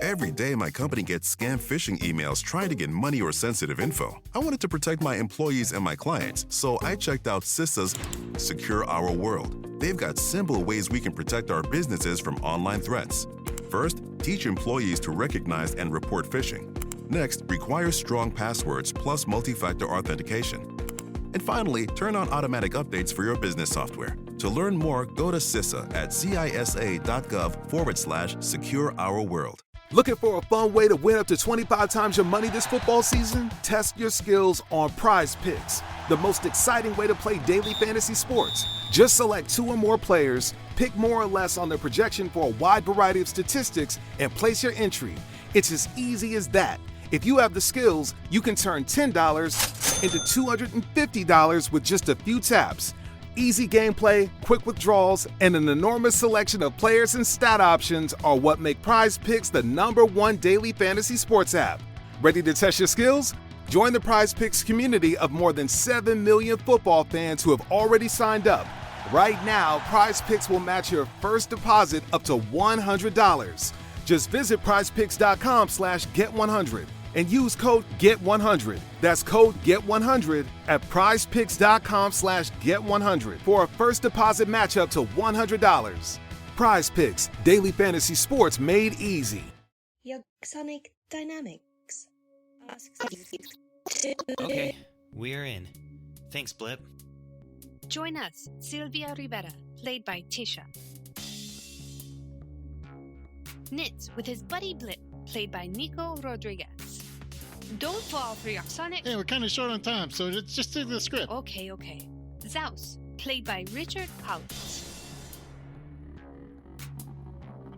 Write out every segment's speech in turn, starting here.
Every day, my company gets scam phishing emails trying to get money or sensitive info. I wanted to protect my employees and my clients, so I checked out CISA's Secure Our World. They've got simple ways we can protect our businesses from online threats. First, teach employees to recognize and report phishing. Next, require strong passwords plus multi-factor authentication. And finally, turn on automatic updates for your business software. To learn more, go to CISA at cisa.gov/Secure Our World. Looking for a fun way to win up to 25 times your money this football season? Test your skills on Prize Picks, the most exciting way to play daily fantasy sports. Just select 2 or more players, pick more or less on their projection for a wide variety of statistics, and place your entry. It's as easy as that. If you have the skills, you can turn $10 into $250 with just a few taps. Easy gameplay, quick withdrawals, and an enormous selection of players and stat options are what make Prize Picks the #1 daily fantasy sports app. Ready to test your skills? Join the Prize Picks community of more than 7 million football fans who have already signed up. Right now, Prize Picks will match your first deposit up to $100. Just visit prizepicks.com/get100 and use code GET100. That's code GET100 at prizepicks.com/get100 for a first deposit match up to $100. Prize Picks, daily fantasy sports made easy. Yogsonik Dynamics. Okay, we're in. Thanks, Blip. Join us, Sylvia Rivera, played by Tisha. Nitz with his buddy Blip, played by Nico Rodriguez. Don't fall for Yogsonik. Hey, we're kind of short on time, so just do the script. Okay. Z.OUS, played by Richard Culbertson.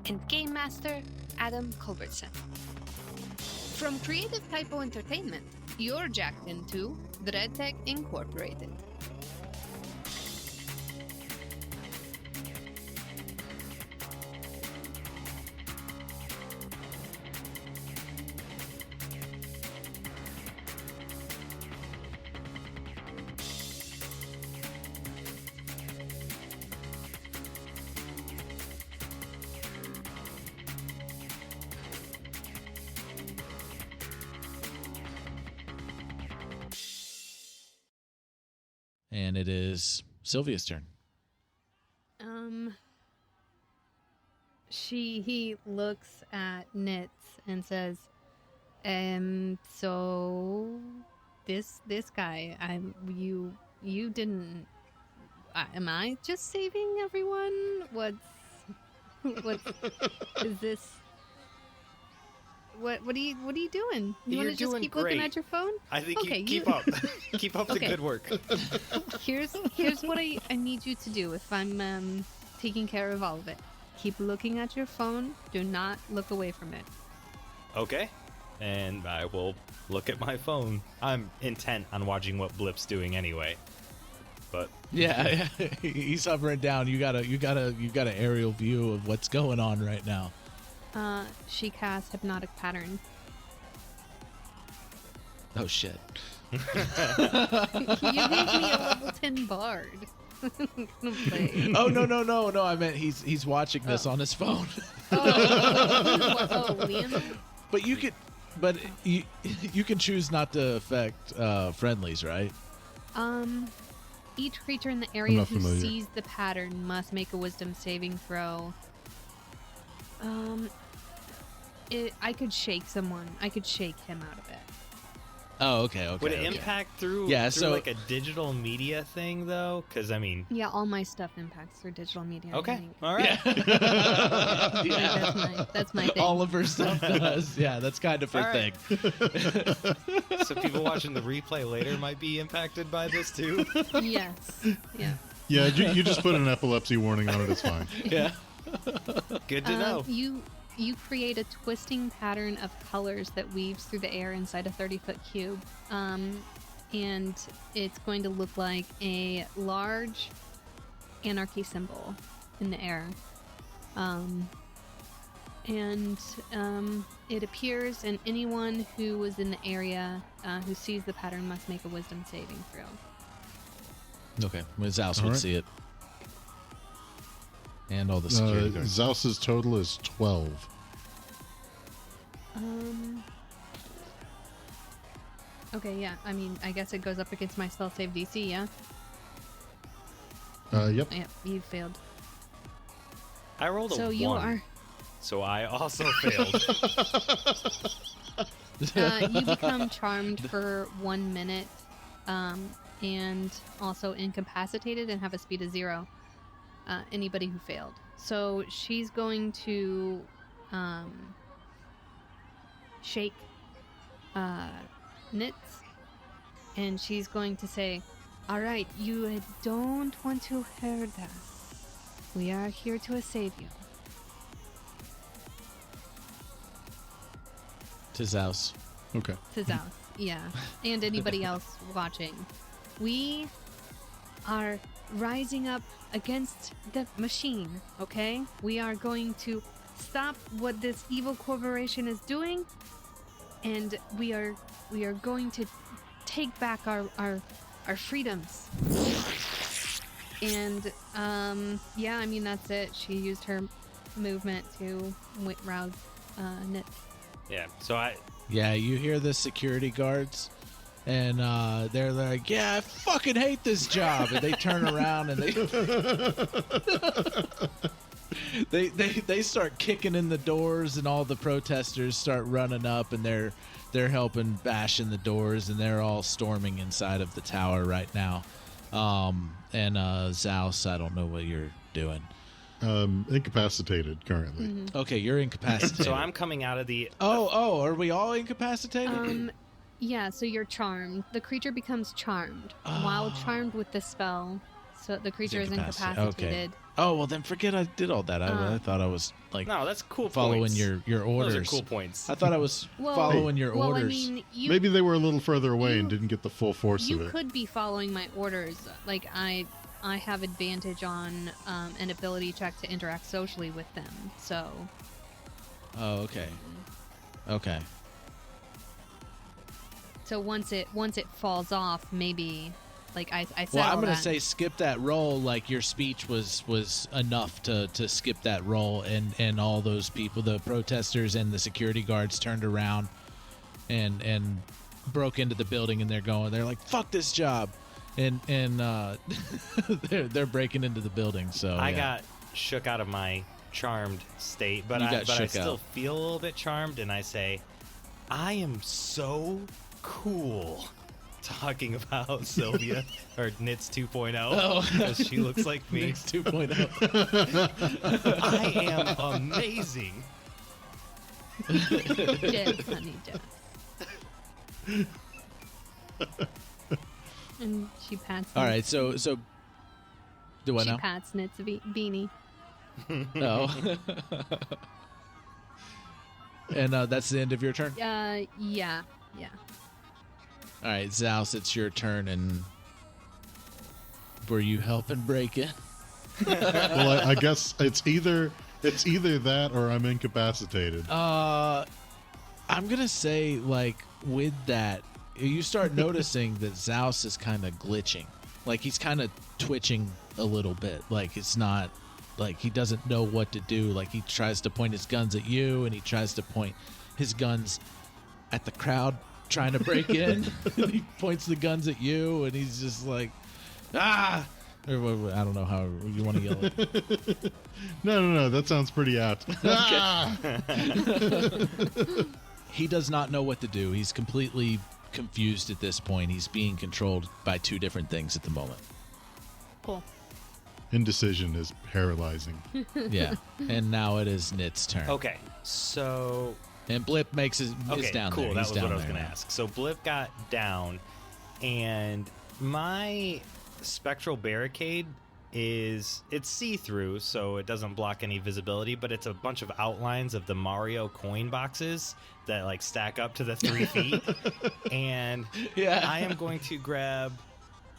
And Game Master, Adam Culbertson. From Creative Typo Entertainment, you're jacked into Dreadtech Incorporated. And it is Sylvia's turn. He looks at Nitz and says, so this guy, you didn't, am I just saving everyone? What is this? What are you doing? You want to just keep looking at your phone? I think you keep up. Keep up the good work. Here's what I need you to do if I'm taking care of all of it. Keep looking at your phone. Do not look away from it. Okay. And I will look at my phone. I'm intent on watching what Blip's doing anyway. But yeah, he's hovering down. You got an aerial view of what's going on right now. She casts Hypnotic Pattern. Oh shit. You gave me a level 10 bard. Oh no! I meant he's watching this on his phone. Liam. But you can choose not to affect friendlies, right? Each creature in the area who sees the pattern must make a Wisdom saving throw. I could shake someone. I could shake him out of it. Oh, okay. Would it impact through like a digital media thing, though? Because, I mean... Yeah, all my stuff impacts through digital media. Okay, all right. Yeah. That's my thing. All of her stuff does. Yeah, that's kind of her thing. So people watching the replay later might be impacted by this, too? Yes. Yeah. Yeah, you just put an epilepsy warning on it. It's fine. Yeah. Good to know. You create a twisting pattern of colors that weaves through the air inside a 30-foot cube. And it's going to look like a large anarchy symbol in the air. It appears, and anyone who was in the area who sees the pattern must make a Wisdom saving throw. Okay, Z.OUS would see it. And all the security guards. Z.OUS's total is 12. Okay, yeah. I mean, I guess it goes up against my spell save DC, yeah? Yep. Yeah, you failed. I rolled a So 1. you are... So I also failed. You become charmed for 1 minute, and also incapacitated and have a speed of 0. Anybody who failed. So she's going to shake Nitz, and she's going to say, "All right, you don't want to hurt us. We are here to save you." To Z.OUS. Okay. To Z.OUS, yeah, and anybody else watching. We are rising up against the machine, okay? We are going to stop what this evil corporation is doing, and we are going to take back our freedoms. And yeah, I mean, that's it. She used her movement to rouse Nitz. Yeah, so Yeah, you hear the security guards, and they're like, "Yeah, I fucking hate this job," and they turn around and they start kicking in the doors, and all the protesters start running up, and they're helping bash in the doors, and they're all storming inside of the tower right now. And Z.OUS, I don't know what you're doing. Incapacitated currently. Mm-hmm. Okay, you're incapacitated. so I'm coming out of the... Oh, are we all incapacitated? Yeah, so you're charmed. The creature becomes charmed. While charmed with the spell, so the creature is incapacitated. Okay. Oh, well then forget I did all that. I thought I was like No, that's cool following points. your orders. Those are cool points. I thought I was following your orders. I mean, Maybe they were a little further away and didn't get the full force of you it. could be following my orders. Like, I have advantage on an ability check to interact socially with them, so... Oh, okay. Okay. So once it falls off, maybe... Like, I said Well, I'm all going to that. say skip that roll. Like, your speech was enough to skip that roll, and all those people, the protesters and the security guards, turned around and broke into the building, and they're like, "Fuck this job," and they're breaking into the building. So I got shook out of my charmed state, but I still feel a little bit charmed, and I say, "I am so cool." Talking about Sylvia or Nitz 2.0 because she looks like me. Nitz 2.0. I am amazing. Jess, honey, Jess. And she pats. All right, so do I she now? pats Nitz beanie. Oh. And that's the end of your turn? Yeah. All right, Z.OUS, it's your turn, and were you helping break in? Well, I guess it's either that or I'm incapacitated. I'm gonna say, like, with that, you start noticing that Z.OUS is kind of glitching. Like, he's kind of twitching a little bit. Like, it's not like he doesn't know what to do. Like, he tries to point his guns at you, and he tries to point his guns at the crowd trying to break in. And he points the guns at you, and he's just like, "Ah!" Or I don't know how you want to yell it. No, that sounds pretty apt. Ah! He does not know what to do. He's completely confused at this point. He's being controlled by two different things at the moment. Cool. Indecision is paralyzing. Yeah. And now it is Nit's turn. Okay, so And Blip is down cool. there. That He's was down what I was there going to now. ask. So Blip got down, and my spectral barricade it's see-through, so it doesn't block any visibility, but it's a bunch of outlines of the Mario coin boxes that like stack up to the 3 feet. And Yeah. I am going to grab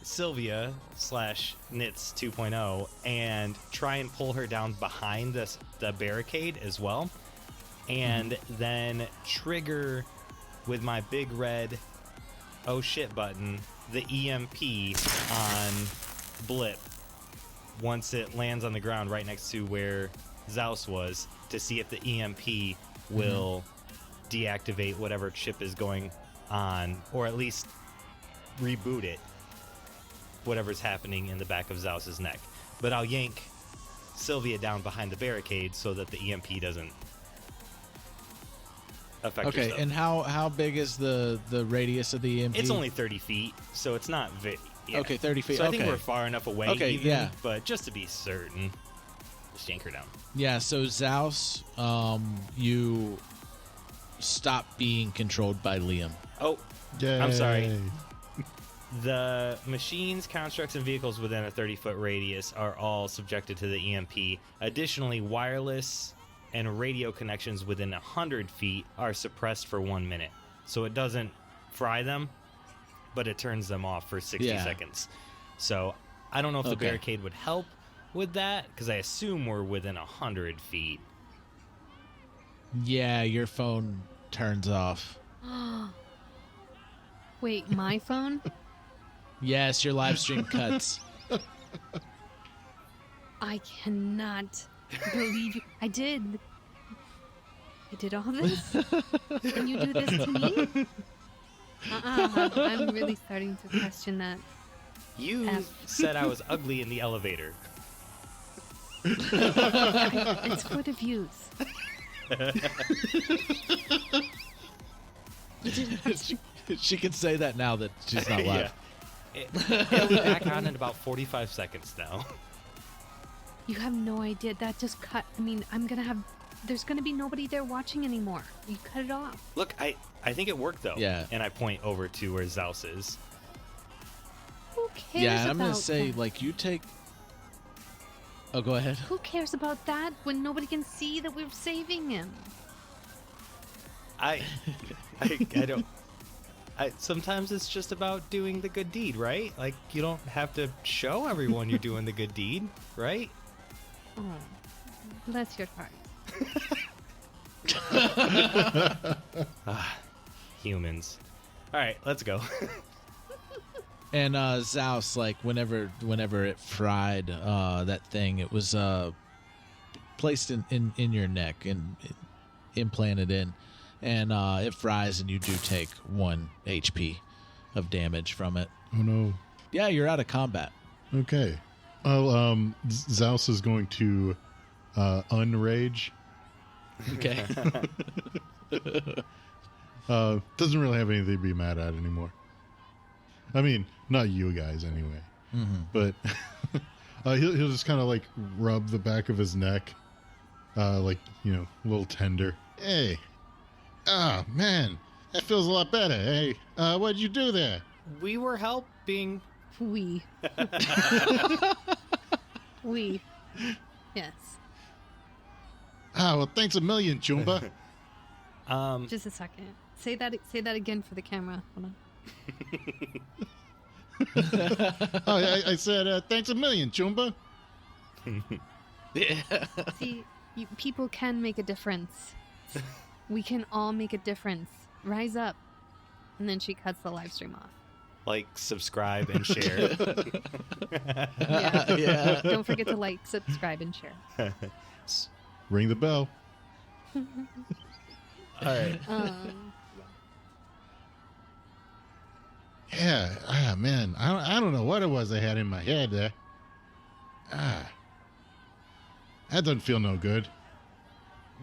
Sylvia / Nitz 2.0 and try and pull her down behind the barricade as well, and then trigger with my big red oh shit button the EMP on Blip once it lands on the ground right next to where Z.OUS was, to see if the EMP will deactivate whatever chip is going on, or at least reboot it, whatever's happening in the back of Z.OUS's neck. But I'll yank Sylvia down behind the barricade so that the EMP doesn't affect her Okay, stuff. and how big is the radius of the EMP? It's only 30 feet, so it's not very... Yeah. Okay, 30 feet. So I okay. think we're far enough away, Okay, even, yeah. but just to be certain, just yank her down. Yeah, so Z.OUS, you stop being controlled by Liam. Oh, Yay. I'm sorry. The machines, constructs, and vehicles within a 30-foot radius are all subjected to the EMP. Additionally, wireless and radio connections within 100 feet are suppressed for 1 minute. So it doesn't fry them, but it turns them off for 60 seconds. So I don't know if the barricade would help with that, because I assume we're within 100 feet. Yeah, your phone turns off. Wait, my phone? Yes, your live stream cuts. I cannot believe you. I did all this? Can you do this to me? I'm really starting to question that. You said I was ugly in the elevator. It's for the views. You didn't have to. She can say that now that she's not live. It'll be back on in about 45 seconds now. You have no idea. That just cut. I mean, there's gonna be nobody there watching anymore. You cut it off. Look, I think it worked, though. Yeah. And I point over to where Z.OUS is. Who cares Yeah, and I'm about gonna say, that? like, you take... Oh, go ahead. Who cares about that when nobody can see that we're saving him? I don't... sometimes it's just about doing the good deed, right? Like, you don't have to show everyone you're doing the good deed, right? Oh, bless your heart. Humans. All right, let's go. And Z.OUS, like, whenever it fried that thing, it was placed in your neck and implanted in. And it fries, and you do take 1 HP of damage from it. Oh, no. Yeah, you're out of combat. Okay. Well, Z.OUS is going to unrage. Okay. Doesn't really have anything to be mad at anymore. I mean, not you guys anyway. Mm-hmm. But he'll just kind of like rub the back of his neck, like, you know, a little tender. Hey, man, that feels a lot better. Hey, what'd you do there? We were helping. We. We. Yes. Well, thanks a million, Chumba. Just a second. Say that again for the camera. Hold on. I said, thanks a million, Chumba. See, people can make a difference. We can all make a difference. Rise up. And then she cuts the live stream off. Like, subscribe and share. Yeah. Yeah. Don't forget to like, subscribe, and share. Ring the bell. All right. Yeah, man, I don't know what it was I had in my head there. That doesn't feel no good.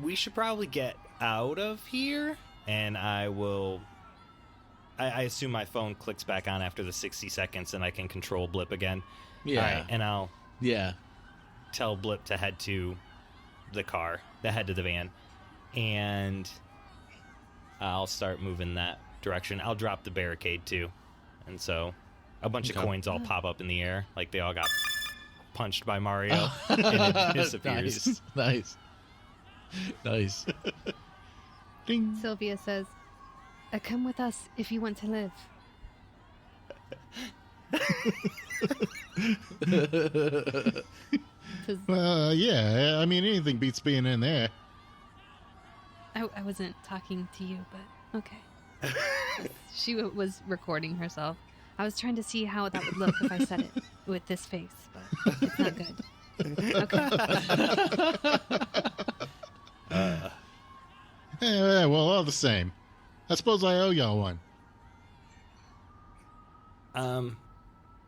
We should probably get out of here, and I will... I assume my phone clicks back on after the 60 seconds, and I can control Blip again. Yeah. All right, and I'll Yeah. tell Blip to head to the car, to head to the van, and I'll start moving that direction. I'll drop the barricade, too. And so a bunch of coins all pop up in the air, like they all got punched by Mario, and it disappears. Nice. Nice. Ding. Sylvia says, come with us if you want to live. Yeah, I mean, anything beats being in there. I wasn't talking to you, but okay. She was recording herself. I was trying to see how that would look if I said it with this face, but it's not good. Okay. Well, all the same. I suppose I owe y'all one.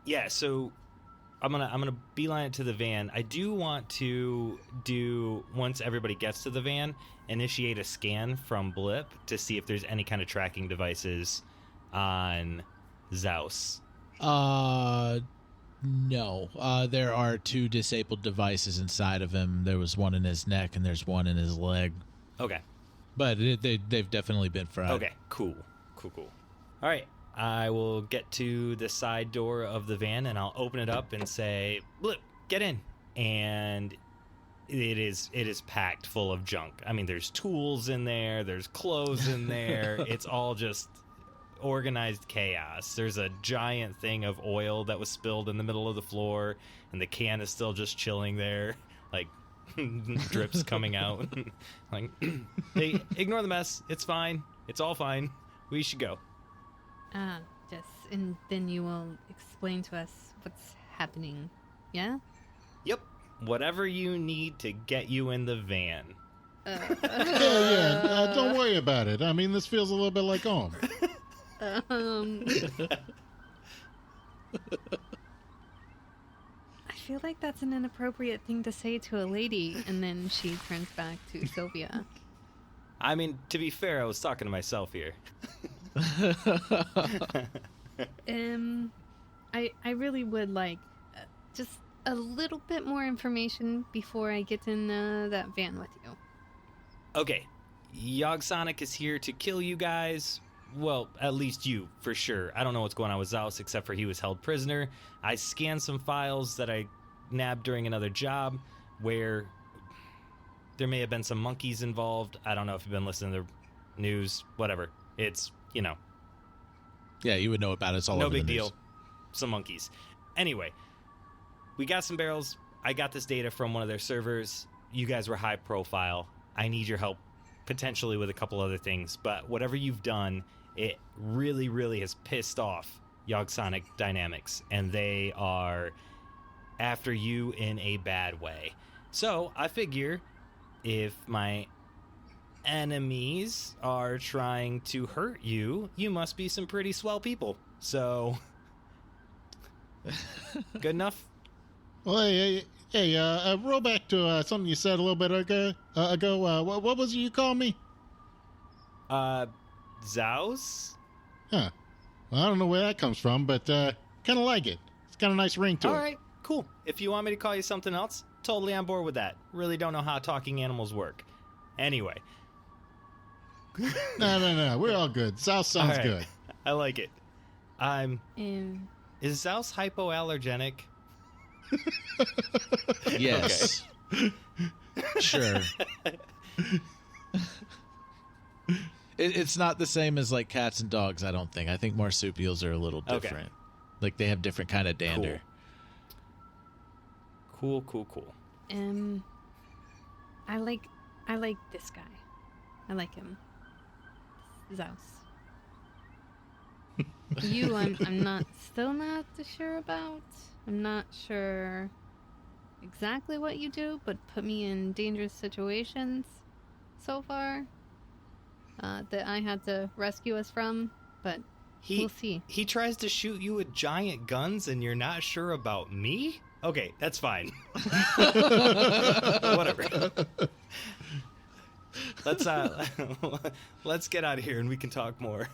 Yeah, so I'm gonna beeline it to the van. I do want to do, once everybody gets to the van, initiate a scan from Blip to see if there's any kind of tracking devices on Z.OUS. No. There are 2 disabled devices inside of him. There was one in his neck and there's one in his leg. Okay. But they've definitely been fried. Okay, cool. All right, I will get to the side door of the van and I'll open it up and say, Blip, get in. And it is packed full of junk. I mean, there's tools in there, there's clothes in there. It's all just organized chaos. There's a giant thing of oil that was spilled in the middle of the floor, and the can is still just chilling there, like drips coming out. Like, hey, ignore the mess. It's fine. It's all fine. We should go. Yes, and then you will explain to us what's happening. Yeah? Yep. Whatever you need to get you in the van. Yeah. Don't worry about it. I mean, this feels a little bit like home. I feel like that's an inappropriate thing to say to a lady, and then she turns back to Sylvia. I mean, to be fair, I was talking to myself here. I really would like just a little bit more information before I get in that van with you. Okay, Yogsonik is here to kill you guys. Well, at least you, for sure. I don't know what's going on with Z.OUS, except for he was held prisoner. I scanned some files that I nabbed during another job where there may have been some monkeys involved. I don't know if you've been listening to the news, whatever. It's, Yeah, you would know about it. It's all no over big the news. deal. Some monkeys. Anyway, we got some barrels. I got this data from one of their servers. You guys were high profile. I need your help, potentially with a couple other things. But whatever you've done, it really, really has pissed off Yogsonik Dynamics, and they are after you in a bad way. So I figure if my enemies are trying to hurt you, you must be some pretty swell people. So, good enough? Well, hey, roll back to something you said a little bit ago. What was it you called me? Z.OUS? Huh. Well, I don't know where that comes from, but kind of like it. It's got a nice ring to it. All right, cool. If you want me to call you something else, totally on board with that. Really don't know how talking animals work. Anyway. No. We're all good. Z.OUS sounds All right. good. I like it. Is Z.OUS hypoallergenic? Yes. Sure. It's not the same as like cats and dogs, I don't think. I think marsupials are a little different. Okay. Like they have different kind of dander. Cool. I like this guy. I like him. Z.OUS. You, I'm still not sure about. I'm not sure exactly what you do, but put me in dangerous situations so far that I had to rescue us from, but we'll see. He tries to shoot you with giant guns and you're not sure about me? Okay, that's fine. Whatever. Let's get out of here and we can talk more.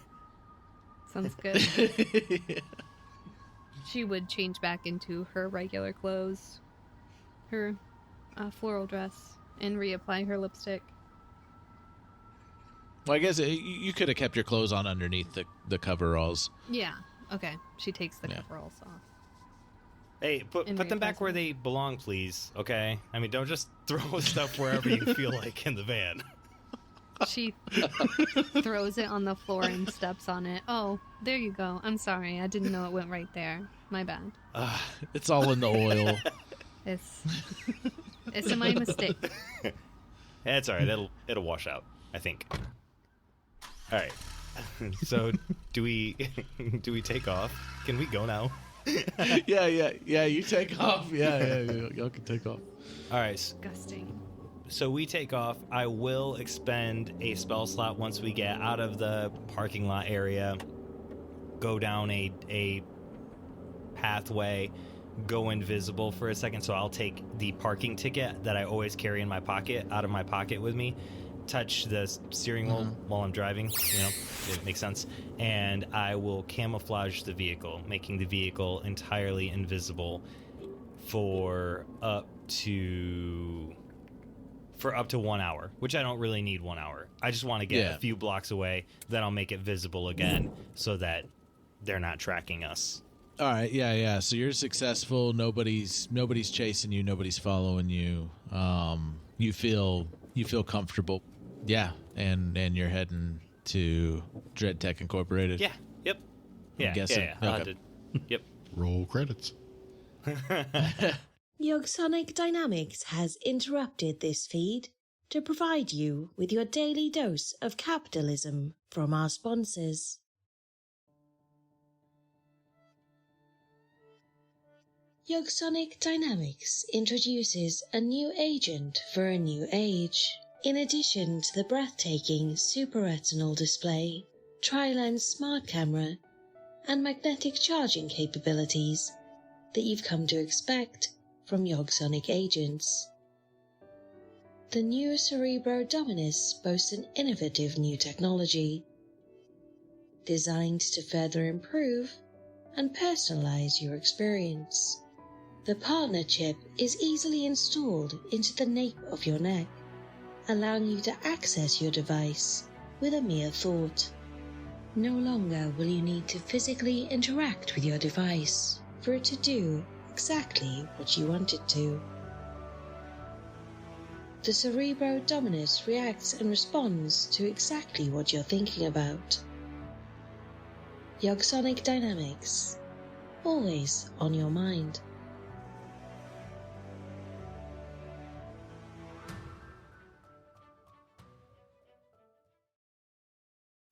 Sounds good. She would change back into her regular clothes, her floral dress, and reapply her lipstick. Well, I guess you could have kept your clothes on underneath the coveralls. Yeah. Okay. She takes the coveralls off. Hey, put them back where they belong, please, okay? I mean, don't just throw stuff wherever you feel like in the van. She throws it on the floor and steps on it. Oh, there you go. I'm sorry. I didn't know it went right there. My bad. It's all in the oil. It's my mistake. That's all right. It'll wash out, I think. All right. So, do we take off? Can we go now? Yeah. You take off. Yeah. Y'all can take off. All right. Disgusting. So we take off. I will expend a spell slot once we get out of the parking lot area, go down a pathway, go invisible for a second. So I'll take the parking ticket that I always carry in my pocket out of my pocket with me, touch the steering wheel while I'm driving, it makes sense, and I will camouflage the vehicle, making the vehicle entirely invisible for up to 1 hour, which I don't really need 1 hour. I just want to get a few blocks away, then I'll make it visible again so that they're not tracking us. All right, yeah. So you're successful. Nobody's chasing you. Nobody's following you. You feel comfortable. Yeah, and you're heading to Dread Tech Incorporated. Yeah. Yep. Yeah. I'm guessing. Yeah. Okay. Yep. Roll credits. Yogsonik Dynamics has interrupted this feed to provide you with your daily dose of capitalism from our sponsors. Yogsonik Dynamics introduces a new agent for a new age. In addition to the breathtaking Super Retinal display, tri-lens smart camera, and magnetic charging capabilities that you've come to expect from Yogsonik agents. The new Cerebro Dominus boasts an innovative new technology designed to further improve and personalize your experience. The partner chip is easily installed into the nape of your neck, allowing you to access your device with a mere thought. No longer will you need to physically interact with your device for it to do exactly what you want it to. The Cerebro Dominus reacts and responds to exactly what you're thinking about. Yogsonik Dynamics, always on your mind.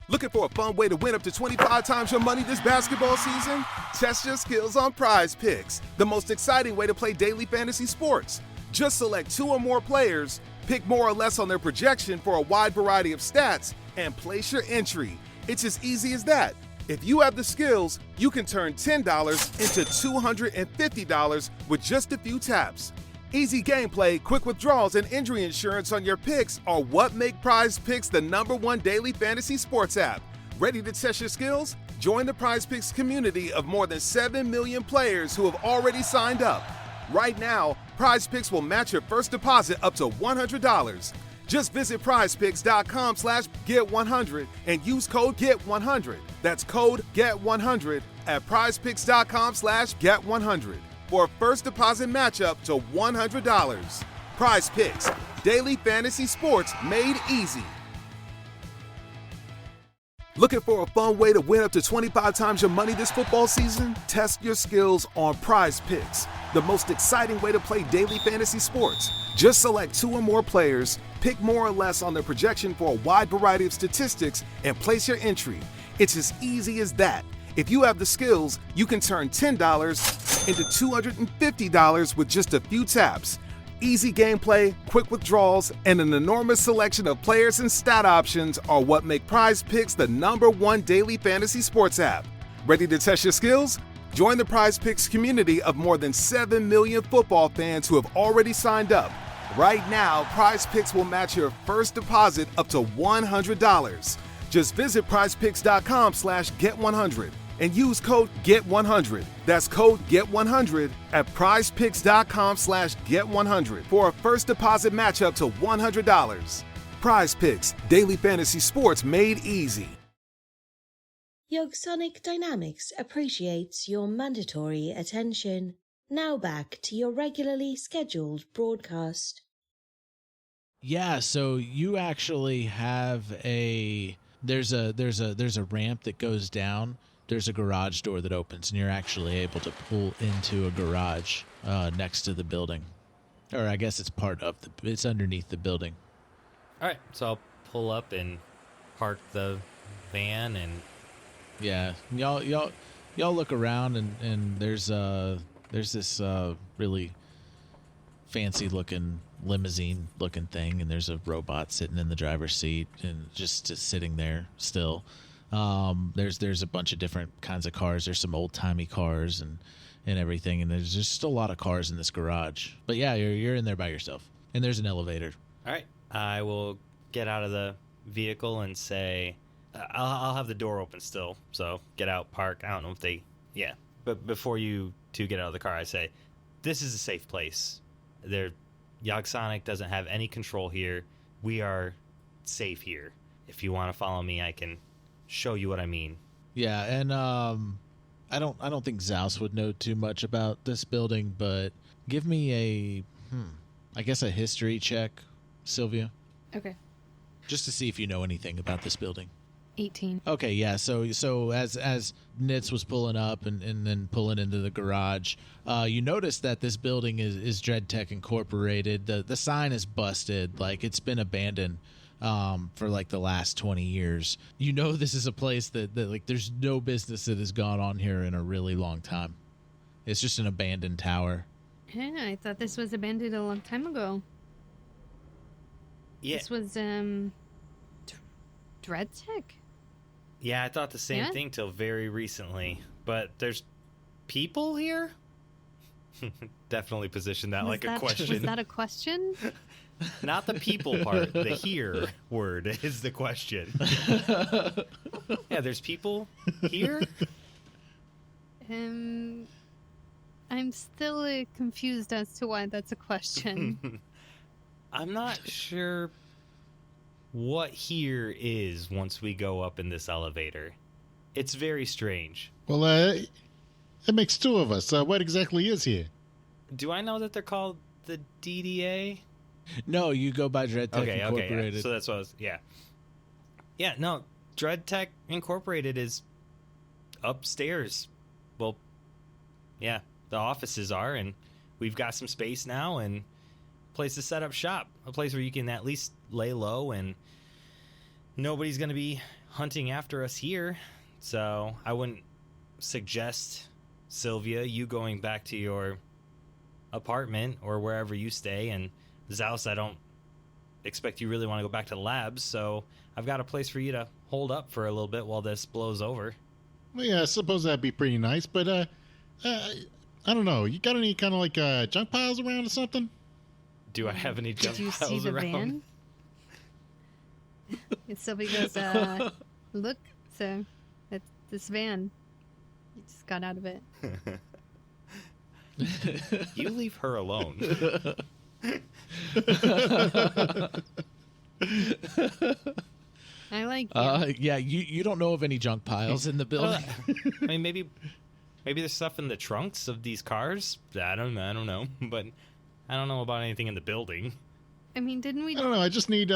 Looking for a fun way to win up to 25 times your money this basketball season? Test your skills on Prize Picks, the most exciting way to play daily fantasy sports. Just select 2 or more players, pick more or less on their projection for a wide variety of stats, and place your entry. It's as easy as that. If you have the skills, you can turn $10 into $250 with just a few taps. Easy gameplay, quick withdrawals, and injury insurance on your picks are what make Prize Picks the #1 daily fantasy sports app. Ready to test your skills? Join the Prize Picks community of more than 7 million players who have already signed up. Right now, Prize Picks will match your first deposit up to $100. Just visit prizepicks.com/get100 and use code GET100. That's code GET100 at prizepicks.com/get100 for a first deposit match up to $100. Prize Picks, daily fantasy sports made easy. Looking for a fun way to win up to 25 times your money this football season? Test your skills on Prize Picks, the most exciting way to play daily fantasy sports. Just select 2 or more players, pick more or less on their projection for a wide variety of statistics, and place your entry. It's as easy as that. If you have the skills, you can turn $10 into $250 with just a few taps. Easy gameplay, quick withdrawals, and an enormous selection of players and stat options are what make Prize Picks the #1 daily fantasy sports app. Ready to test your skills? Join the Prize Picks community of more than 7 million football fans who have already signed up. Right now, Prize Picks will match your first deposit up to $100. Just visit prizepicks.com/get100 and use code GET100. That's code GET100 at prizepicks.com/get100 for a first deposit match up to $100. Prize Picks, daily fantasy sports made easy. Yogsonik Dynamics appreciates your mandatory attention. Now back to your regularly scheduled broadcast. Yeah, so you actually have there's a ramp that goes down. There's a garage door that opens, and you're actually able to pull into a garage next to the building. Or I guess it's it's underneath the building. All right, so I'll pull up and park the van and... Yeah, y'all look around, and there's this really fancy looking limousine looking thing, and there's a robot sitting in the driver's seat and just sitting there still. There's a bunch of different kinds of cars. There's some old timey cars and everything, and there's just a lot of cars in this garage. But yeah, you're in there by yourself, and there's an elevator. All right, I will get out of the vehicle and say, I'll have the door open still, so get out, park. I don't know if they, yeah. But before you two get out of the car, I say, this is a safe place. Yogsonik doesn't have any control here. We are safe here. If you want to follow me, I can show you what I mean. Yeah, and I don't think Z.OUS would know too much about this building, but give me I guess a history check, Sylvia. Okay. Just to see if you know anything about this building. 18. Okay, yeah. So as Nitz was pulling up and then pulling into the garage, you notice that this building is DreadTech Incorporated. The sign is busted, like it's been abandoned for like the last 20 years. You know this is a place that like there's no business that has gone on here in a really long time. It's just an abandoned tower. Yeah, I thought this was abandoned a long time ago. Yeah. This was DreadTech. Yeah, I thought the same thing till very recently. But there's people here? Definitely position that like a question. Was that a question? Not the people part. The here word is the question. Yeah, there's people here? I'm still confused as to why that's a question. I'm not sure what here is once we go up in this elevator. It's very strange. Well, it makes two of us. What exactly is here? Do I know that they're called the DDA? No, you go by DreadTech Incorporated. Okay, yeah. So that's what I was, yeah. Yeah, no, DreadTech Incorporated is upstairs. Well, yeah, the offices are, and we've got some space now and a place to set up shop. A place where you can at least lay low and nobody's going to be hunting after us here. So I wouldn't suggest, Sylvia, you going back to your apartment or wherever you stay, and Z.OUS, I don't expect you really want to go back to the labs, so I've got a place for you to hold up for a little bit while this blows over. Well, yeah, I suppose that'd be pretty nice, but I don't know. You got any kind of like junk piles around or something? Do I have any junk Did you piles see the around? van? And Sylvia goes, look, so that's this van. You just got out of it. You leave her alone. I like you. Yeah, you don't know of any junk piles in the building. I mean, maybe there's stuff in the trunks of these cars. I don't know, but I don't know about anything in the building. I mean, didn't we? I don't know. I just need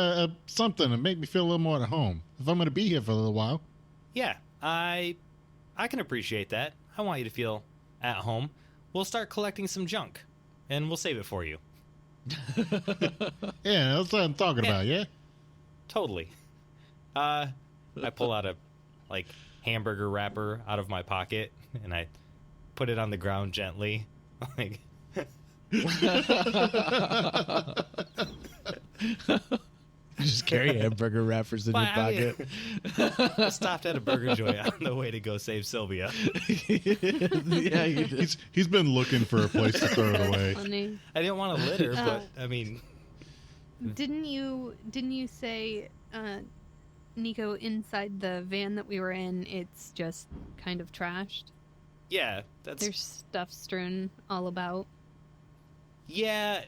something to make me feel a little more at home. If I'm going to be here for a little while. Yeah, I can appreciate that. I want you to feel at home. We'll start collecting some junk, and we'll save it for you. Yeah, that's what I'm talking about, yeah? Totally. I pull out a, hamburger wrapper out of my pocket, and I put it on the ground gently. You just carry hamburger wrappers in your pocket. I stopped at a burger joint on the way to go save Sylvia. Yeah, you did. He's been looking for a place to throw it away. Funny. I didn't want to litter, but I mean, Didn't you say, Nico, inside the van that we were in, it's just kind of trashed? yeah, that's There's stuff strewn all about. yeah.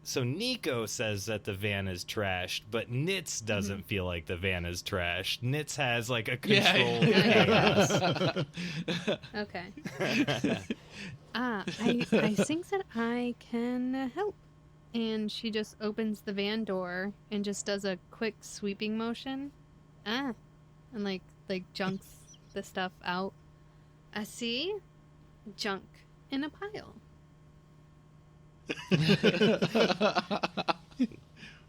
So Nico says that the van is trashed, but Nitz doesn't feel like the van is trashed. Nitz has a controlled chaos. Okay. I think that I can help. And she just opens the van door and just does a quick sweeping motion. And junks the stuff out. I see junk in a pile.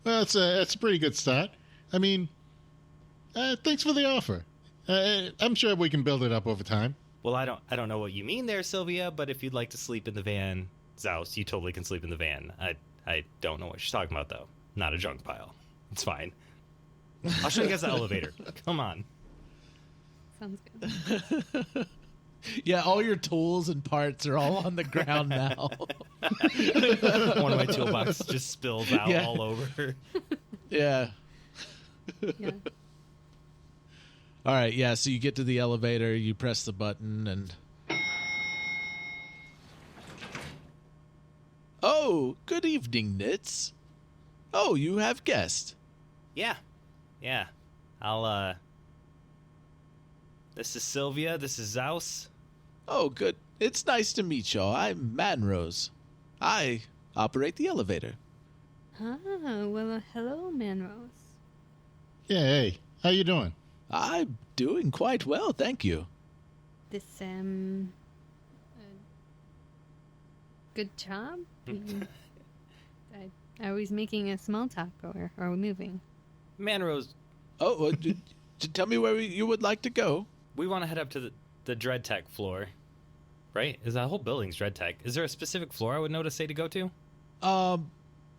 Well, that's a pretty good start. I mean, thanks for the offer. I'm sure we can build it up over time. Well, I don't know what you mean there, Sylvia, but if you'd like to sleep in the van, Z.OUS, you totally can sleep in the van. I don't know what she's talking about, though. Not a junk pile. It's fine. I'll show you guys the elevator. Come on. Sounds good. Yeah, all your tools and parts are all on the ground now. One of my toolboxes just spills out all over. Yeah. Yeah. All right, yeah, so you get to the elevator, you press the button, and... Oh, good evening, Nits. Oh, you have guests. Yeah. This is Sylvia. This is Z.OUS. Oh, good. It's nice to meet y'all. I'm Manrose. I operate the elevator. Ah, well, hello, Manrose. Yeah, hey, how you doing? I'm doing quite well, thank you. This, good job? Are we making a small talk, or are we moving? Manrose, Oh, tell me where you would like to go. we want to head up to the Dread Tech floor. Right? Is that whole building's Dread Tech? Is there a specific floor I would know to say to go to?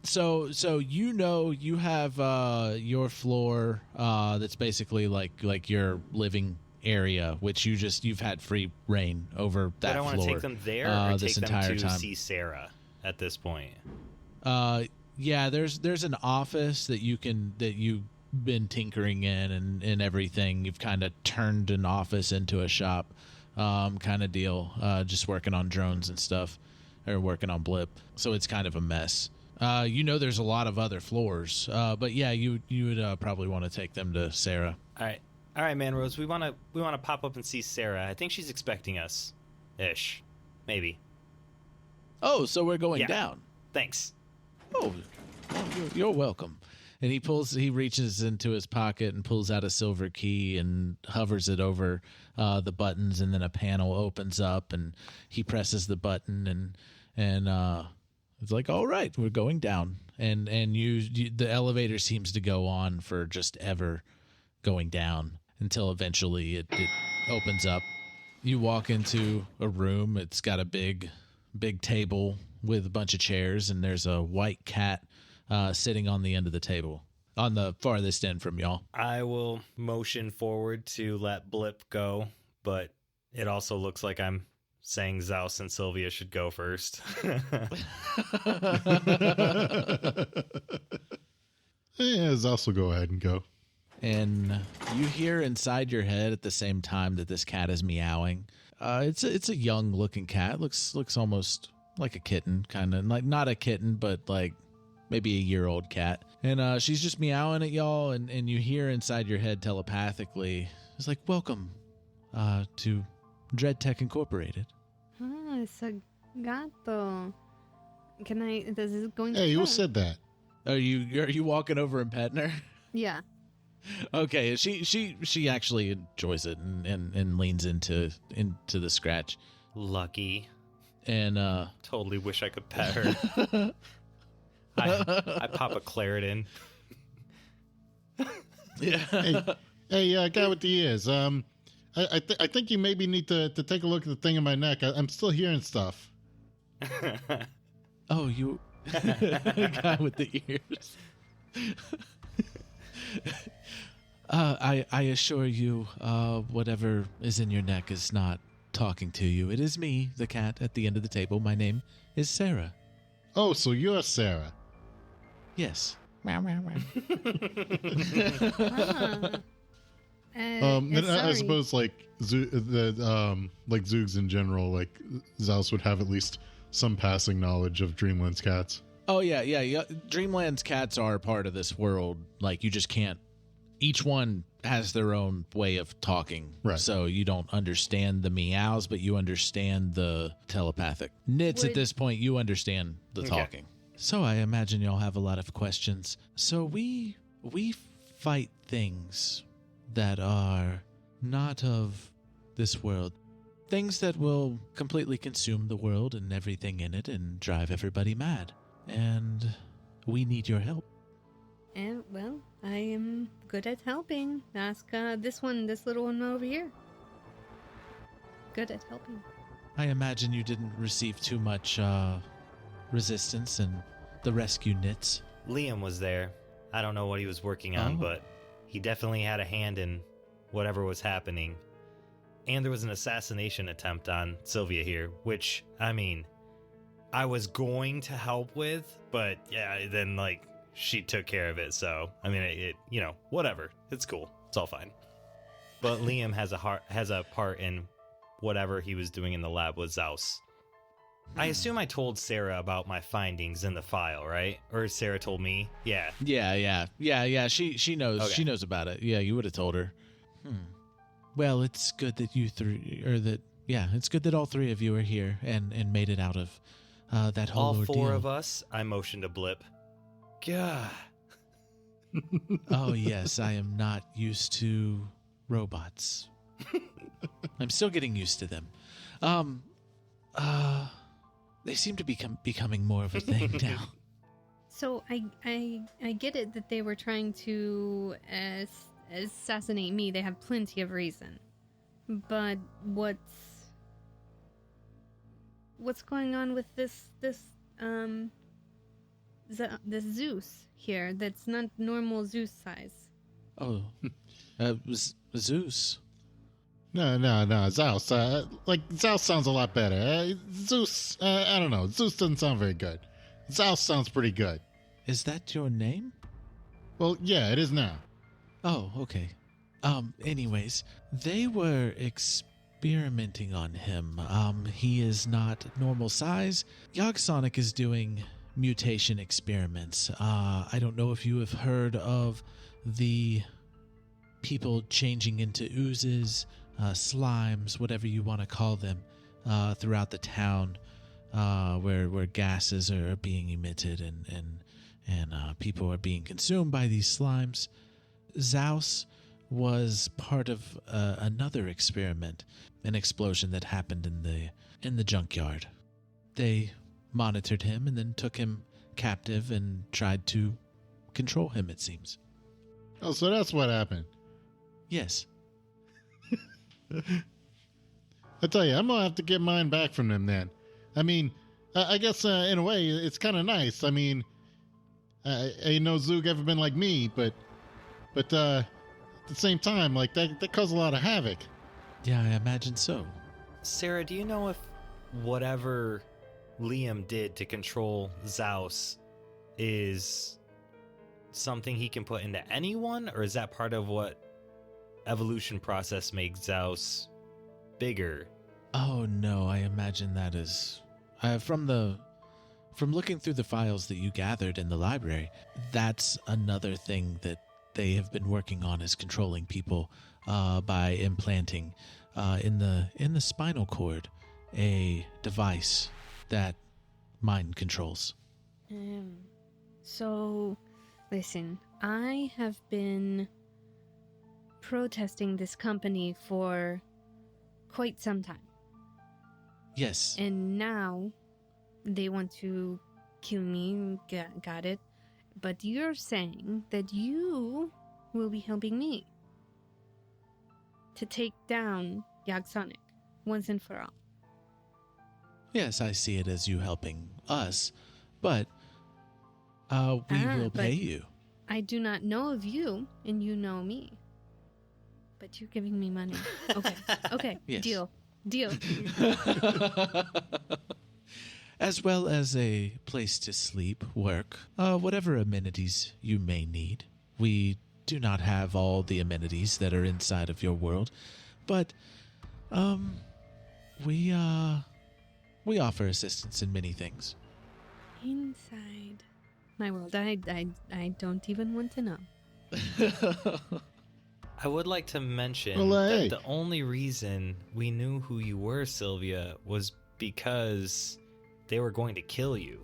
So you have your floor that's basically like your living area, which you've had free reign over that But I want floor. to take them there or this take them entire to time. see Sarah at this point. Yeah, there's an office that you've been tinkering in and everything. You've kind of turned an office into a shop kind of deal, just working on drones and stuff, or working on blip. So it's kind of a mess. There's a lot of other floors, but yeah, you would probably want to take them to Sarah. All right, Manrose. We want to pop up and see Sarah. I think she's expecting us, ish, maybe. Oh, so we're going Yeah. down. Thanks. Oh, you're welcome. And he reaches into his pocket and pulls out a silver key and hovers it over the buttons, and then a panel opens up, and he presses the button, and it's like, all right, we're going down, and the elevator seems to go on for just ever going down until eventually it opens up. You walk into a room. It's got a big table with a bunch of chairs, and there's a white cat sitting on the end of the table, on the farthest end from y'all. I will motion forward to let Blip go, but it also looks like I'm saying Z.OUS and Sylvia should go first. Yeah, Z.OUS will go ahead and go. And you hear inside your head at the same time that this cat is meowing. It's a young looking cat. Looks almost like a kitten, kind of like not a kitten, but like maybe a year-old cat. And she's just meowing at y'all, and you hear inside your head telepathically, it's like, welcome to Dread Tech Incorporated. Ah, it's a gato. This is going to Hey, who work. said that? Are you walking over and petting her? Yeah. Okay, she actually enjoys it and leans into the scratch. Lucky. And Totally wish I could pet her. I pop a Claritin. yeah. Hey, guy with the ears. I think you maybe need to take a look at the thing in my neck. I'm still hearing stuff. Oh, you guy with the ears. I assure you, whatever is in your neck is not talking to you. It is me, the cat, at the end of the table. My name is Sarah. Oh, so you're Sarah. Yes. And I sorry. suppose like Zoogs in general, like Z.OUS would have at least some passing knowledge of Dreamland's cats. Oh, yeah. Dreamland's cats are part of this world. Like, you just can't. Each one has their own way of talking. Right. So you don't understand the meows, but you understand the telepathic. Nits, at this point, you understand the talking. So I imagine y'all have a lot of questions. So we fight things that are not of this world. Things that will completely consume the world and everything in it and drive everybody mad. And we need your help. Well, I am good at helping. Ask this little one over here. Good at helping. I imagine you didn't receive too much resistance and the rescue, Nits? Liam was there. I don't know what he was working on, but he definitely had a hand in whatever was happening. And there was an assassination attempt on Sylvia here, which, I mean, I was going to help with, but yeah, then, like, she took care of it, so, I mean, it whatever. It's cool. It's all fine. But Liam has a part in whatever he was doing in the lab with Z.OUS. I assume I told Sarah about my findings in the file, right? Or Sarah told me? Yeah. Yeah. She knows. Okay. She knows about it. Yeah, you would have told her. Well, it's good that it's good that all three of you are here and made it out of that whole All ordeal. four of us? I motioned to Blip. God. Oh, yes, I am not used to robots. I'm still getting used to them. They seem to be becoming more of a thing now. So I get it that they were trying to assassinate me. They have plenty of reason. But what's going on with this Zeus here that's not normal Zeus size? Oh, Zeus. No, Z.OUS. Z.OUS sounds a lot better. Zeus, I don't know. Zeus doesn't sound very good. Z.OUS sounds pretty good. Is that your name? Well, yeah, it is now. Oh, okay. Anyways, they were experimenting on him. He is not normal size. Yogsonik is doing mutation experiments. I don't know if you have heard of the people changing into oozes, slimes, whatever you want to call them, throughout the town, where gases are being emitted and people are being consumed by these slimes. Z.OUS was part of another experiment, an explosion that happened in the junkyard. They monitored him and then took him captive and tried to control him, it seems. Oh, so that's what happened. Yes. I tell you, I'm gonna have to get mine back from them then. I mean, I guess in a way, it's kind of nice. I mean, ain't no Zoog ever been like me, but at the same time, like that caused a lot of havoc. Yeah, I imagine so. Sarah, do you know if whatever Liam did to control Z.OUS is something he can put into anyone, or is that part of what evolution process makes Z.OUS bigger? Oh no, I imagine that is from looking through the files that you gathered in the library. That's another thing that they have been working on, is controlling people by implanting in the spinal cord a device that mind controls. So, listen, I have been protesting this company for quite some time. Yes. And now they want to kill me. Got it. But you're saying that you will be helping me to take down Yogsonik once and for all. Yes, I see it as you helping us, but we will pay you. I do not know of you, and you know me. But you're giving me money. Okay. Yes. Deal. As well as a place to sleep, work, whatever amenities you may need. We do not have all the amenities that are inside of your world, but we offer assistance in many things. Inside my world, I don't even want to know. I would like to mention hey. that the only reason we knew who you were, Sylvia, was because they were going to kill you.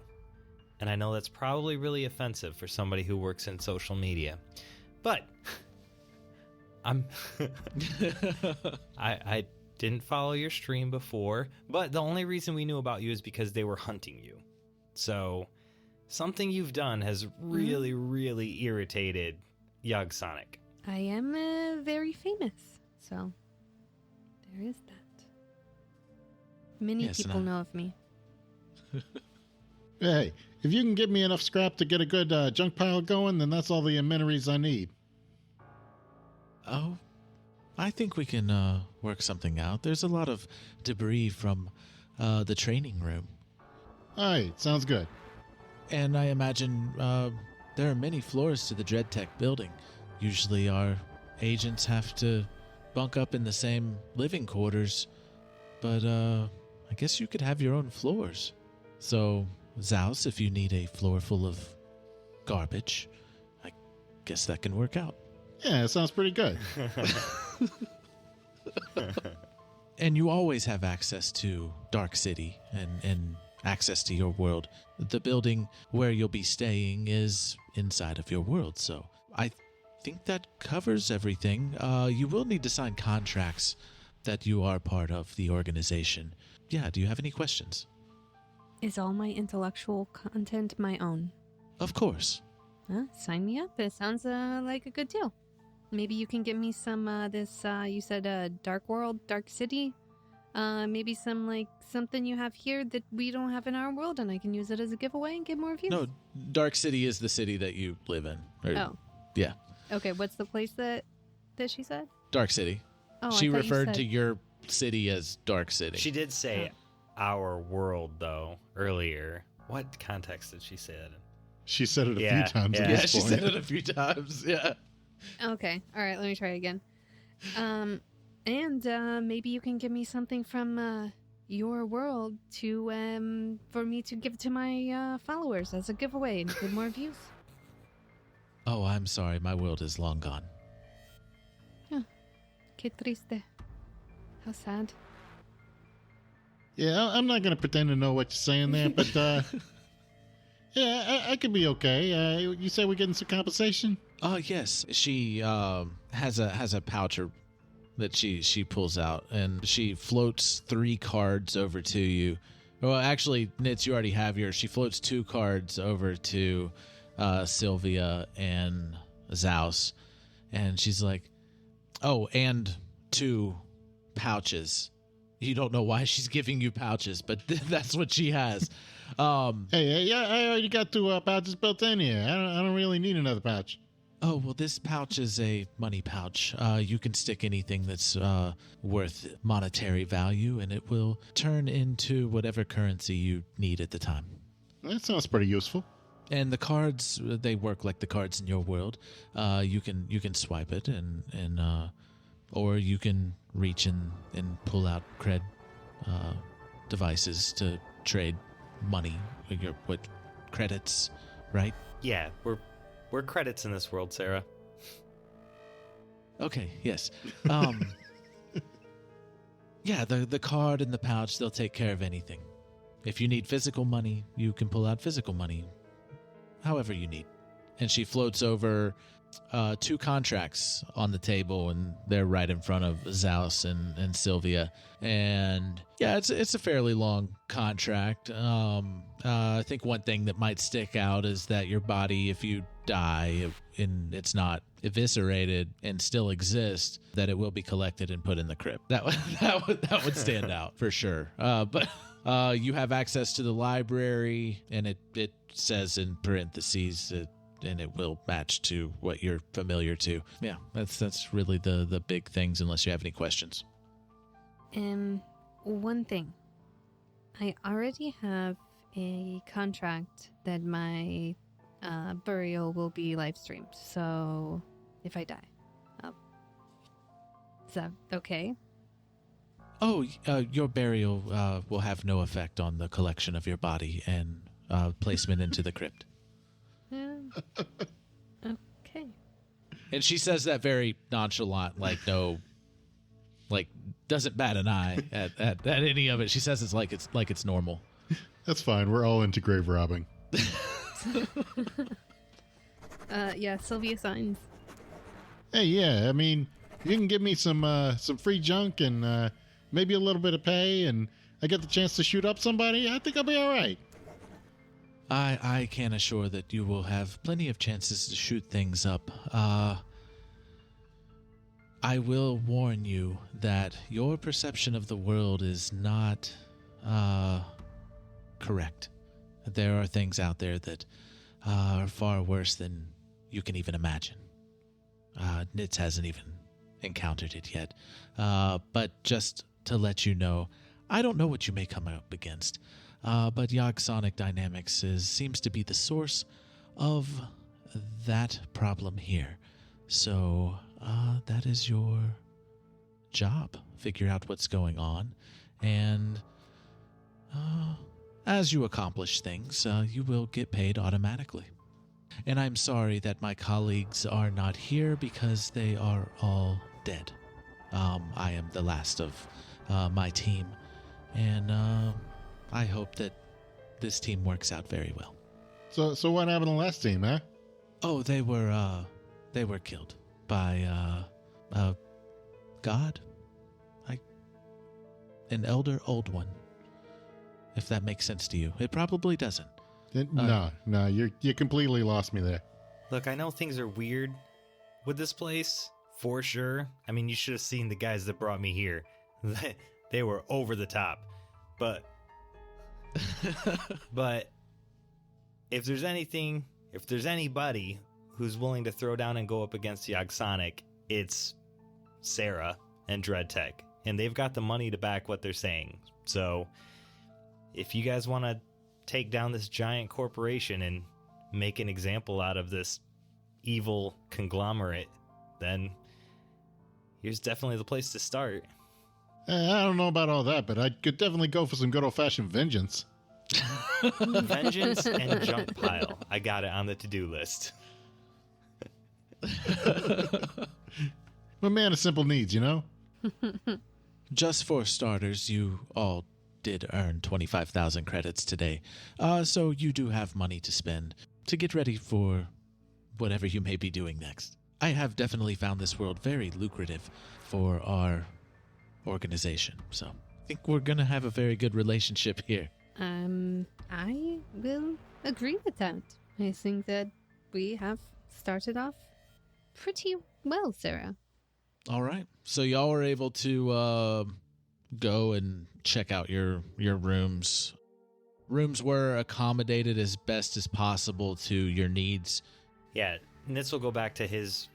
And I know that's probably really offensive for somebody who works in social media. But I didn't follow your stream before, but the only reason we knew about you is because they were hunting you. So something you've done has really, really irritated Yogsonik. I am very famous, so there is that. Many Yes, people know of me. Hey, if you can give me enough scrap to get a good junk pile going, then that's all the amenities I need. Oh, I think we can work something out. There's a lot of debris from the training room. All right, sounds good. And I imagine there are many floors to the DreadTech building. Usually our agents have to bunk up in the same living quarters, but I guess you could have your own floors. So, Z.OUS, if you need a floor full of garbage, I guess that can work out. Yeah, it sounds pretty good. And you always have access to Dark City and access to your world. The building where you'll be staying is inside of your world, so I think that covers everything. You will need to sign contracts that you are part of the organization. Yeah, do you have any questions? Is all my intellectual content my own? Of course. Sign me up. It sounds like a good deal. Maybe you can give me some this. You said Dark World, Dark City. Maybe something you have here that we don't have in our world, and I can use it as a giveaway and get more views. No, Dark City is the city that you live in. Oh. Yeah. Okay, what's the place that she said? Dark City. Oh, she I thought referred you said... to your city as Dark City. She did say our world, though, earlier. What context did she say that in? She said it a few times at this she point. said it a few times, yeah. Okay, all right, let me try again. And maybe you can give me something from your world to for me to give to my followers as a giveaway and get more views. Oh, I'm sorry. My world is long gone. Qué triste. How sad. Yeah, I'm not going to pretend to know what you're saying there, but yeah, I could be okay. You say we're getting some compensation? Oh, yes. She has a pouch that she pulls out, and she floats 3 cards over to you. Well, actually, Nitz, you already have yours. She floats 2 cards over to Sylvia and Z.OUS, and she's like, oh, and 2 pouches. You don't know why she's giving you pouches, but that's what she has. Hey, yeah, I already got 2 pouches built in here. I don't really need another pouch. Oh, well, this pouch is a money pouch. You can stick anything that's worth monetary value, and it will turn into whatever currency you need at the time. That sounds pretty useful. And the cards, they work like the cards in your world. You can swipe it, and or you can reach and pull out cred devices to trade money, what credits, right? Yeah, we're credits in this world, Sarah. Okay, yes. Yeah, the card and the pouch, they'll take care of anything. If you need physical money, you can pull out physical money, however you need. And she floats over 2 contracts on the table, and they're right in front of Z.OUS and Sylvia. And yeah, it's a fairly long contract. I think one thing that might stick out is that your body, if you die and it's not eviscerated and still exists, that it will be collected and put in the crypt. That would stand out for sure. But you have access to the library, and it says in parentheses that, and it will match to what you're familiar to. Yeah, that's really the big things, unless you have any questions. One thing. I already have a contract that my burial will be live streamed, so if I die. Is that okay? Oh, your burial will have no effect on the collection of your body and placement into the crypt. Okay. And she says that very nonchalant, doesn't bat an eye at any of it. She says it's like it's normal. That's fine. We're all into grave robbing. Yeah, Sylvia signs. Hey, yeah. I mean, you can give me some free junk and maybe a little bit of pay, and I get the chance to shoot up somebody. I think I'll be all right. I can assure that you will have plenty of chances to shoot things up. I will warn you that your perception of the world is not correct. there are things out there that are far worse than you can even imagine. Nitz hasn't even encountered it yet. But just to let you know, I don't know what you may come up against, but Yogsonik Dynamics seems to be the source of that problem here. So that is your job. Figure out what's going on, and as you accomplish things, you will get paid automatically. And I'm sorry that my colleagues are not here because they are all dead. I am the last of my team, and I hope that this team works out very well. So what happened to the last team, huh? Oh, they were killed by God, an elder old one. If that makes sense to you, it probably doesn't. No, you completely lost me there. Look, I know things are weird with this place, for sure. I mean, you should have seen the guys that brought me here. They were over the top. But if there's anybody who's willing to throw down and go up against Yogsonik, it's Sarah and DreadTech. And they've got the money to back what they're saying. So if you guys want to take down this giant corporation and make an example out of this evil conglomerate, then here's definitely the place to start. I don't know about all that, but I could definitely go for some good old-fashioned vengeance. Vengeance and junk pile. I got it on the to-do list. I'm a man of simple needs, you know? Just for starters, you all did earn 25,000 credits today, so you do have money to spend to get ready for whatever you may be doing next. I have definitely found this world very lucrative for our organization, so I think we're going to have a very good relationship here. I will agree with that. I think that we have started off pretty well, Sarah. All right. So y'all were able to go and check out your rooms. Rooms were accommodated as best as possible to your needs. Yeah, Nitz will go back to his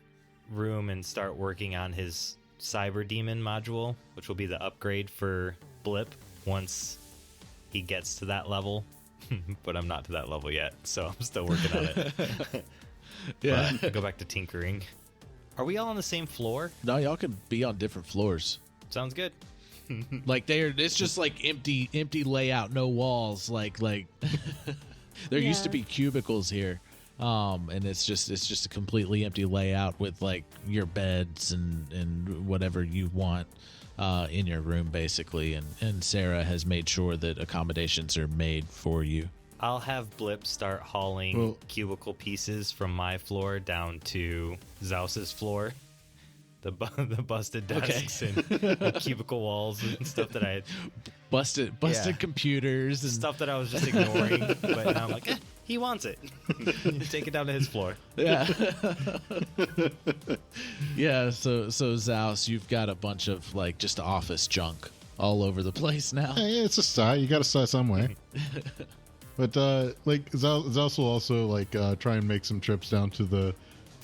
room and start working on his Cyber Demon module, which will be the upgrade for Blip once he gets to that level. But I'm not to that level yet, so I'm still working on it. Yeah. But go back to tinkering. Are we all on the same floor? No, y'all can be on different floors. Sounds good. Like it's just like empty layout, no walls. Like there used to be cubicles here, and it's just a completely empty layout with like your beds and whatever you want in your room basically. And Sarah has made sure that accommodations are made for you. I'll have Blip start hauling cubicle pieces from my floor down to Z.OUS's floor. The busted desks and cubicle walls and stuff that I had. Busted computers and stuff that I was just ignoring. But now I'm like, he wants it. Take it down to his floor. Yeah. Yeah, so Z.OUS, you've got a bunch of like just office junk all over the place now. Hey, it's a start. You got to start somewhere. But like Z.OUS will also like try and make some trips down to the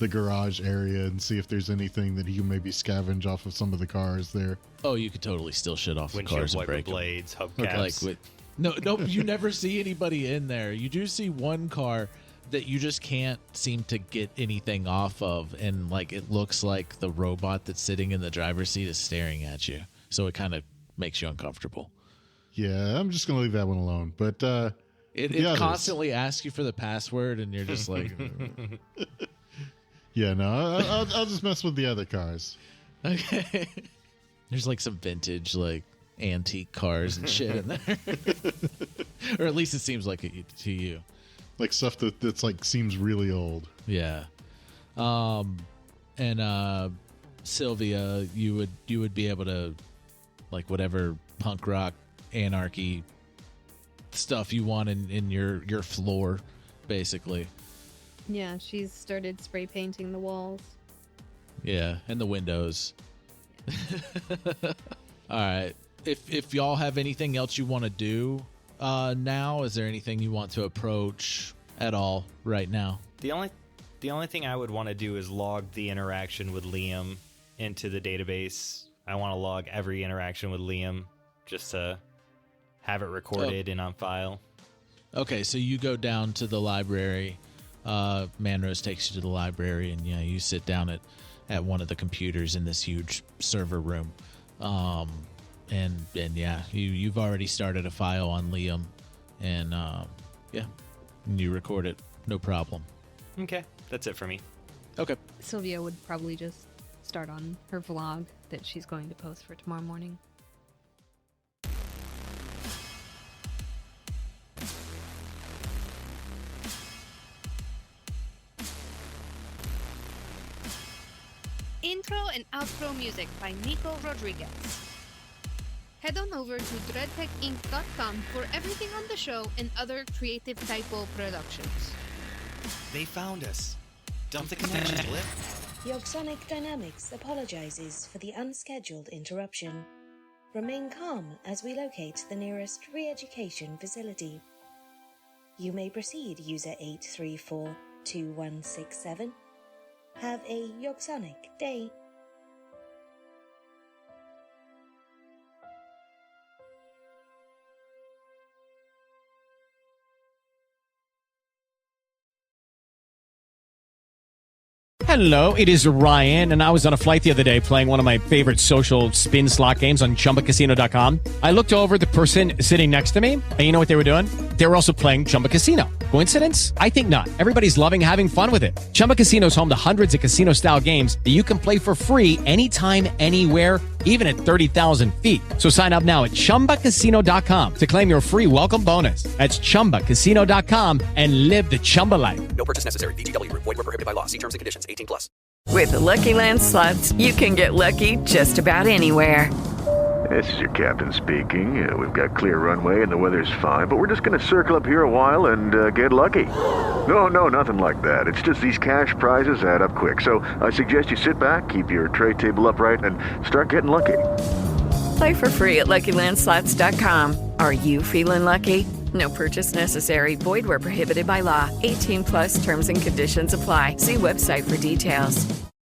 garage area and see if there's anything that he can maybe scavenge off of some of the cars there. Oh, you could totally still shit off the windshield cars and wiper break blades, them. hubcaps. Like no, you never see anybody in there. You do see one car that you just can't seem to get anything off of, and like it looks like the robot that's sitting in the driver's seat is staring at you. So it kind of makes you uncomfortable. Yeah, I'm just gonna leave that one alone. But it constantly asks you for the password, and you're just like. Yeah, no, I'll just mess with the other cars. Okay. There's like some vintage, like antique cars and shit in there, or at least it seems like it to you. Like stuff that's like seems really old. Yeah. And Sylvia, you would be able to like whatever punk rock anarchy stuff you want in your floor, basically. Yeah, she's started spray painting the walls. Yeah, and the windows. All right. If y'all have anything else you want to do, now? Is there anything you want to approach at all right now? The only thing I would want to do is log the interaction with Liam into the database. I want to log every interaction with Liam just to have it recorded and on file. Okay, so you go down to the library. Manrose takes you to the library, and you sit down at one of the computers in this huge server room. And you've already started a file on Liam, and you record it, no problem. Okay, that's it for me. Okay. Sylvia would probably just start on her vlog that she's going to post for tomorrow morning. Intro and outro music by Nico Rodriguez. Head on over to dreadtechinc.com for everything on the show and other creative typo productions. They found us. Dump the connection clip. Yogsonik Dynamics apologizes for the unscheduled interruption. Remain calm as we locate the nearest re-education facility. You may proceed, user 8342167. Have a Yogsonik day. Hello, it is Ryan, and I was on a flight the other day playing one of my favorite social spin slot games on ChumbaCasino.com. I looked over at the person sitting next to me, and you know what they were doing? They were also playing Chumba Casino. Coincidence? I think not. Everybody's loving having fun with it. Chumba Casino is home to hundreds of casino-style games that you can play for free anytime, anywhere, even at 30,000 feet. So sign up now at ChumbaCasino.com to claim your free welcome bonus. That's ChumbaCasino.com and live the Chumba life. No purchase necessary. VGW. Void where prohibited by law. See terms and conditions. 18+. With the Lucky Land Slots, you can get lucky just about anywhere. This is your captain speaking. We've got clear runway and the weather's fine, but we're just going to circle up here a while and get lucky. No, nothing like that. It's just these cash prizes add up quick. So I suggest you sit back, keep your tray table upright, and start getting lucky. Play for free at LuckyLandSlots.com. Are you feeling lucky? No purchase necessary. Void where prohibited by law. 18+ terms and conditions apply. See website for details.